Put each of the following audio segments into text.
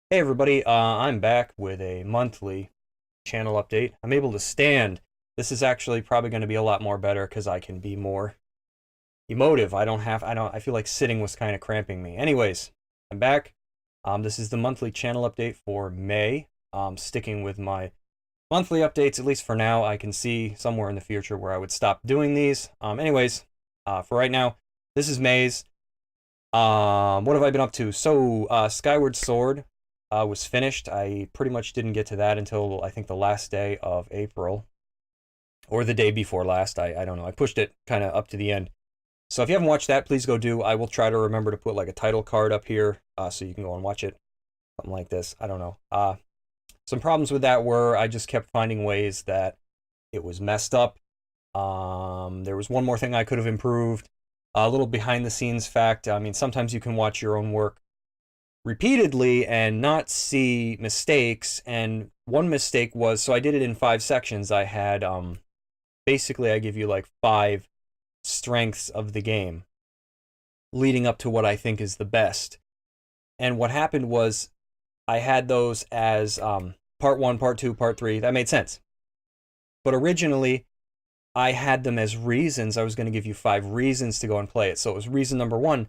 Hey everybody, I'm back with a monthly channel update. I'm able to stand. This is actually probably going to be a lot more better because I can be more emotive. I feel like sitting was kind of cramping me. Anyways, I'm back. This is the monthly channel update for May. Sticking with my monthly updates, at least for now. I can see somewhere in the future where I would stop doing these. For right now, this is May's. What have I been up to? Skyward Sword was finished. I pretty much didn't get to that until I think the last day of April, or the day before last. I don't know. I pushed it kind of up to the end. So if you haven't watched that, please go do. I will try to remember to put like a title card up here so you can go and watch it. Something like this. I don't know. Some problems with that were I just kept finding ways that it was messed up. There was one more thing I could have improved. A little behind the scenes fact. I mean, sometimes you can watch your own work repeatedly and not see mistakes. And one mistake was, so I did it in 5 sections. I had, basically I give you like 5 strengths of the game leading up to what I think is the best. And what happened was I had those as part 1, part 2, part 3. That made sense. But originally I had them as reasons. I was going to give you 5 reasons to go and play it. So it was reason number 1.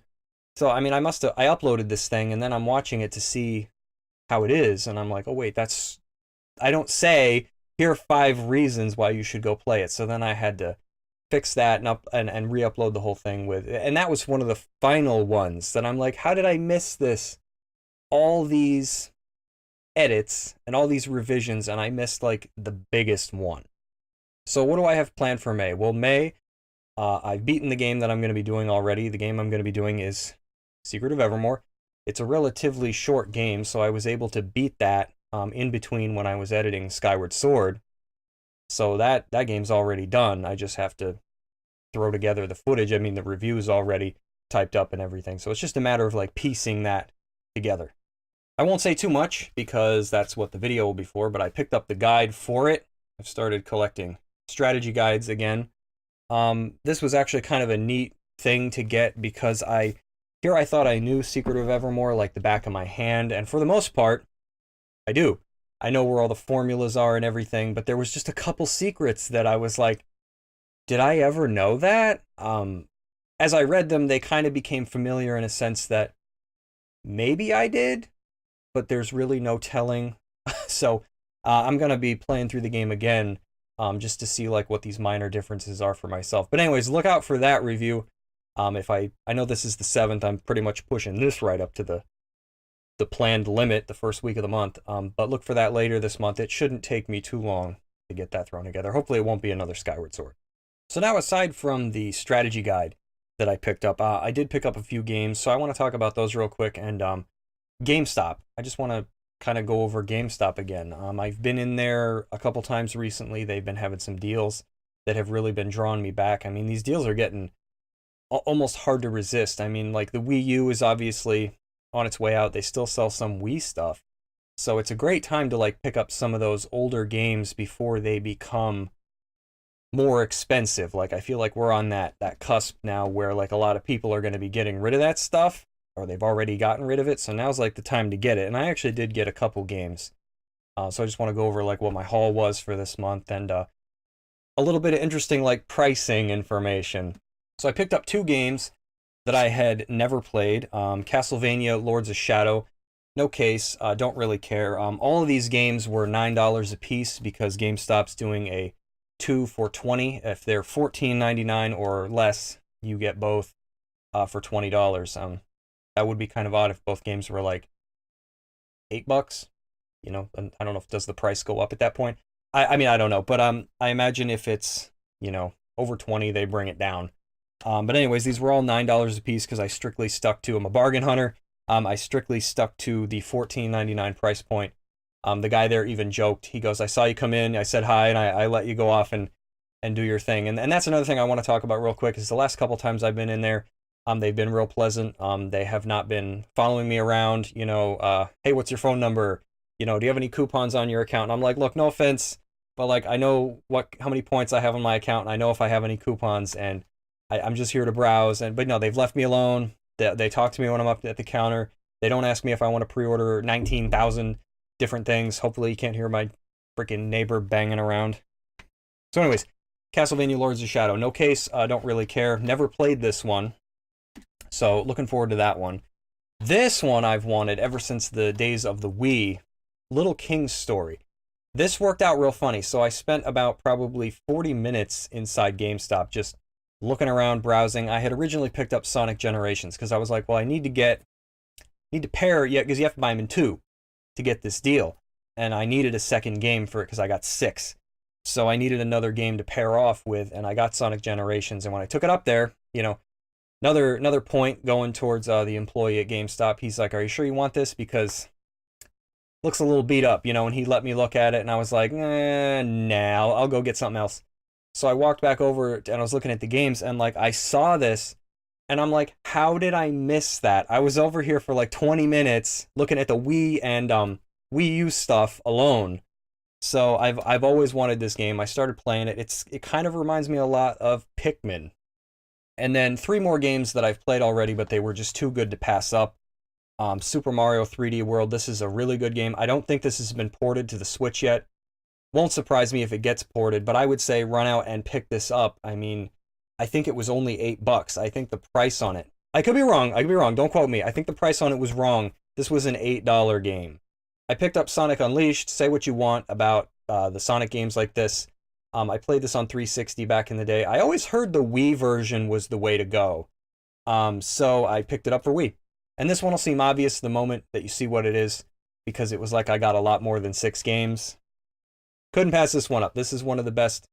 So, I mean, I uploaded this thing and then I'm watching it to see how it is. And I'm like, oh, wait, I don't say, here are 5 reasons why you should go play it. So then I had to fix that and re-upload the whole thing and that was one of the final ones that I'm like, how did I miss this? All these edits and all these revisions, and I missed like the biggest one. So what do I have planned for May? Well, May, I've beaten the game that I'm going to be doing already. The game I'm going to be doing is Secret of Evermore. It's a relatively short game, so I was able to beat that in between when I was editing Skyward Sword. So that game's already done. I just have to throw together the footage. I mean, the review's already typed up and everything. So it's just a matter of like piecing that together. I won't say too much because that's what the video will be for, but I picked up the guide for it. I've started collecting strategy guides again. This was actually kind of a neat thing to get because I thought I knew Secret of Evermore like the back of my hand, and for the most part, I do. I know where all the formulas are and everything, but there was just a couple secrets that I was like, did I ever know that? As I read them, they kind of became familiar in a sense that maybe I did, but there's really no telling. So I'm going to be playing through the game again just to see like what these minor differences are for myself. But anyways, look out for that review. If I know this is the 7th, I'm pretty much pushing this right up to the planned limit, the first week of the month. But look for that later this month. It shouldn't take me too long to get that thrown together. Hopefully it won't be another Skyward Sword. So now, aside from the strategy guide that I picked up, I did pick up a few games, so I want to talk about those real quick. And GameStop. I just want to kind of go over GameStop again. I've been in there a couple times recently. They've been having some deals that have really been drawing me back. I mean, these deals are getting almost hard to resist. I mean, like the Wii U is obviously on its way out. They still sell some Wii stuff. So it's a great time to like pick up some of those older games before they become more expensive. Like I feel like we're on that cusp now where like a lot of people are going to be getting rid of that stuff, or they've already gotten rid of it. So now's like the time to get it. And I actually did get a couple games. So I just want to go over like what my haul was for this month and a little bit of interesting like pricing information. So I picked up 2 games that I had never played. Castlevania Lords of Shadow. No case. Don't really care. All of these games were $9 a piece because GameStop's doing a 2 for $20. If they're $14.99 or less, you get both for $20. That would be kind of odd if both games were like $8. You know, and I don't know if does the price go up at that point. I mean I don't know, but I imagine if it's, you know, over 20 they bring it down. But anyways, these were all $9 a piece because I strictly stuck to. I'm a bargain hunter. I strictly stuck to the $14.99 price point. The guy there even joked. He goes, "I saw you come in. I said hi, and I let you go off and do your thing." And that's another thing I want to talk about real quick. Is the last couple times I've been in there, they've been real pleasant. They have not been following me around. You know, hey, what's your phone number? You know, do you have any coupons on your account? And I'm like, look, no offense, but like I know how many points I have on my account, and I know if I have any coupons, and I'm just here to browse. But no, they've left me alone. They talk to me when I'm up at the counter. They don't ask me if I want to pre-order 19,000 different things. Hopefully you can't hear my freaking neighbor banging around. So anyways, Castlevania Lords of Shadow. No case, don't really care. Never played this one. So looking forward to that one. This one I've wanted ever since the days of the Wii. Little King's Story. This worked out real funny. So I spent about probably 40 minutes inside GameStop just looking around, browsing. I had originally picked up Sonic Generations because I was like, well, I need to pair, yeah, because you have to buy them in 2 to get this deal. And I needed a second game for it because I got 6. So I needed another game to pair off with, and I got Sonic Generations. And when I took it up there, you know, another point going towards the employee at GameStop, he's like, are you sure you want this? Because it looks a little beat up, you know, and he let me look at it, and I was like, nah, I'll go get something else. So I walked back over, and I was looking at the games, and, like, I saw this, and I'm like, how did I miss that? I was over here for, like, 20 minutes looking at the Wii and Wii U stuff alone. So I've always wanted this game. I started playing it. It kind of reminds me a lot of Pikmin. And then 3 more games that I've played already, but they were just too good to pass up. Super Mario 3D World. This is a really good game. I don't think this has been ported to the Switch yet. Won't surprise me if it gets ported, but I would say run out and pick this up. I mean, I think it was only $8. I think the price on it, I could be wrong. Don't quote me. I think the price on it was wrong. This was an $8 game. I picked up Sonic Unleashed. Say what you want about the Sonic games like this. I played this on 360 back in the day. I always heard the Wii version was the way to go. So I picked it up for Wii. And this one will seem obvious the moment that you see what it is, because it was like I got a lot more than 6 games. Couldn't pass this one up. This is one of the best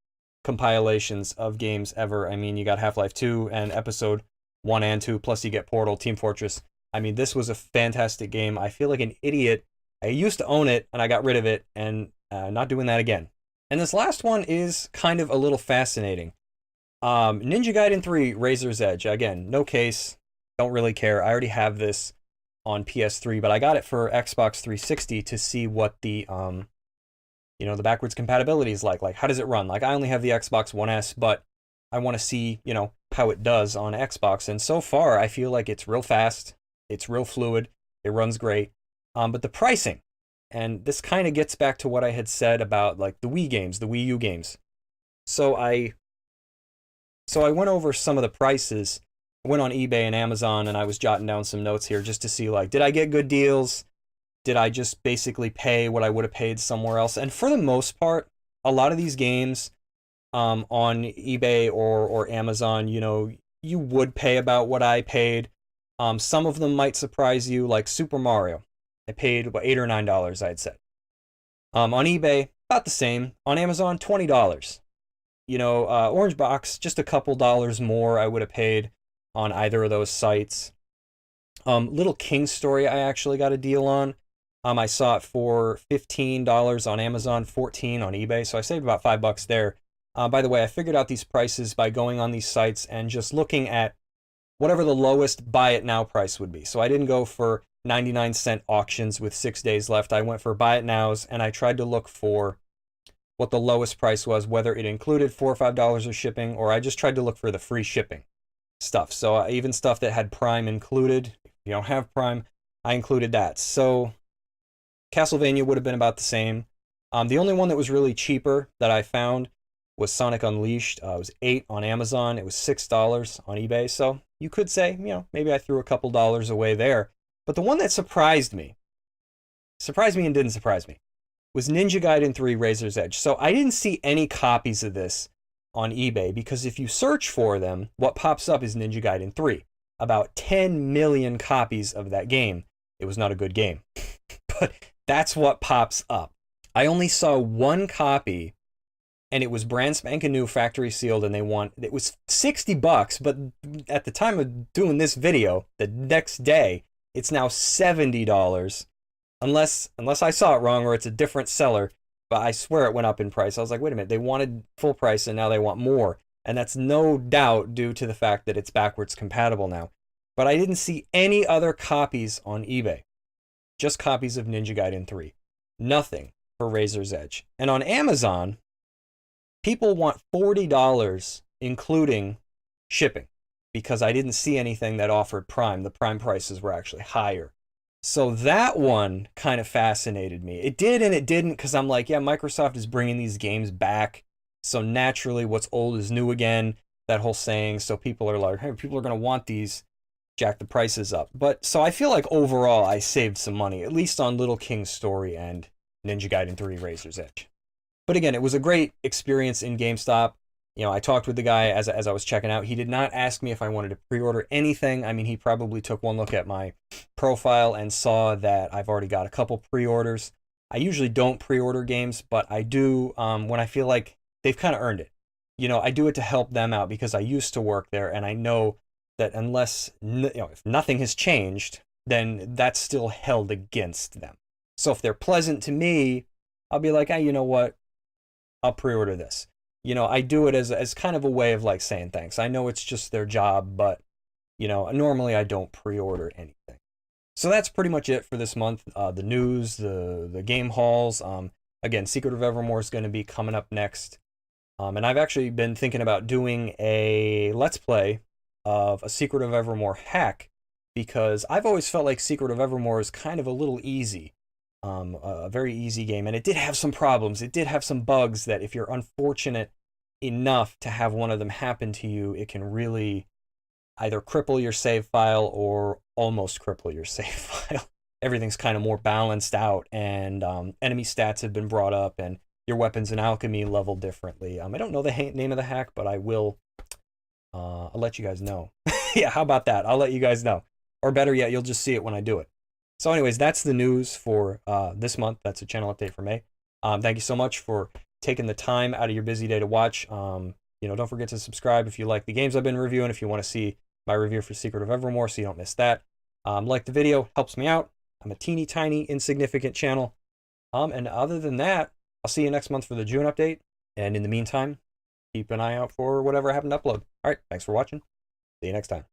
compilations of games ever. I mean, you got Half-Life 2 and Episode 1 and 2, plus you get Portal, Team Fortress. I mean, this was a fantastic game. I feel like an idiot. I used to own it, and I got rid of it, and not doing that again. And this last one is kind of a little fascinating. Ninja Gaiden 3 Razor's Edge. Again, no case. Don't really care. I already have this on PS3, but I got it for Xbox 360 to see what the, you know, the backwards compatibility is like. Like, how does it run? Like, I only have the Xbox One S, but I want to see, you know, how it does on Xbox. And so far, I feel like it's real fast. It's real fluid. It runs great. But the pricing, and this kind of gets back to what I had said about, like, the Wii games, the Wii U games. So I went over some of the prices. I went on eBay and Amazon, and I was jotting down some notes here just to see, like, did I get good deals? Did I just basically pay what I would have paid somewhere else? And for the most part, a lot of these games on eBay or Amazon, you know, you would pay about what I paid. Some of them might surprise you, like Super Mario. I paid about $8 or $9, I'd say. On eBay, about the same. On Amazon, $20. You know, Orange Box, just a couple dollars more I would have paid on either of those sites. Little King's Story, I actually got a deal on. I saw it for $15 on Amazon, $14 on eBay, so I saved about $5 there. By the way, I figured out these prices by going on these sites and just looking at whatever the lowest buy it now price would be. So I didn't go for 99-cent auctions with 6 days left. I went for buy it nows, and I tried to look for what the lowest price was, whether it included $4 or $5 of shipping, or I just tried to look for the free shipping stuff. So even stuff that had Prime included. If you don't have Prime, I included that. So Castlevania would have been about the same. The only one that was really cheaper that I found was Sonic Unleashed. It was $8 on Amazon. It was $6 on eBay. So you could say, you know, maybe I threw a couple dollars away there. But the one that surprised me and didn't surprise me, was Ninja Gaiden 3 Razor's Edge. So I didn't see any copies of this on eBay, because if you search for them, what pops up is Ninja Gaiden 3. About 10 million copies of that game. It was not a good game, but that's what pops up. I only saw one copy, and it was brand spanking new, factory sealed, and it was $60, but at the time of doing this video, the next day, it's now $70. Unless I saw it wrong or it's a different seller, but I swear it went up in price. I was like, wait a minute, they wanted full price and now they want more. And that's no doubt due to the fact that it's backwards compatible now. But I didn't see any other copies on eBay. Just copies of Ninja Gaiden 3. Nothing for Razor's Edge. And on Amazon, people want $40 including shipping, because I didn't see anything that offered Prime. The Prime prices were actually higher. So that one kind of fascinated me. It did and it didn't, because I'm like, yeah, Microsoft is bringing these games back. So naturally, what's old is new again, that whole saying. So people are like, hey, people are going to want these, jack the prices up. But so I feel like overall I saved some money, at least on Little King's Story and Ninja Gaiden 3 Razor's Edge. But again, it was a great experience in GameStop. I talked with the guy as I was checking out. He did not ask me if I wanted to pre-order anything. I mean, he probably took one look at my profile and saw that I've already got a couple pre-orders. I usually don't pre-order games, but I do when I feel like they've kind of earned it. I do it to help them out because I used to work there, and I know that unless, if nothing has changed, then that's still held against them. So if they're pleasant to me, I'll be like, hey, you know what? I'll pre-order this. I do it as kind of a way of like saying thanks. I know it's just their job, but normally I don't pre-order anything. So that's pretty much it for this month. The news, the game hauls. Again, Secret of Evermore is going to be coming up next. And I've actually been thinking about doing a Let's Play of a Secret of Evermore hack, because I've always felt like Secret of Evermore is kind of a little easy. A very easy game, and it did have some problems. It did have some bugs that if you're unfortunate enough to have one of them happen to you, it can really either cripple your save file or almost cripple your save file. Everything's kind of more balanced out, and enemy stats have been brought up, and your weapons and alchemy level differently. I don't know the name of the hack, but I will. I'll let you guys know. Yeah, how about that? I'll let you guys know. Or better yet, you'll just see it when I do it. So anyways, that's the news for this month. That's a channel update for May. Thank you so much for taking the time out of your busy day to watch. Don't forget to subscribe if you like the games I've been reviewing, if you want to see my review for Secret of Evermore so you don't miss that. Like the video, helps me out. I'm a teeny tiny insignificant channel. And other than that, I'll see you next month for the June update. And in the meantime, keep an eye out for whatever I happen to upload. All right, thanks for watching. See you next time.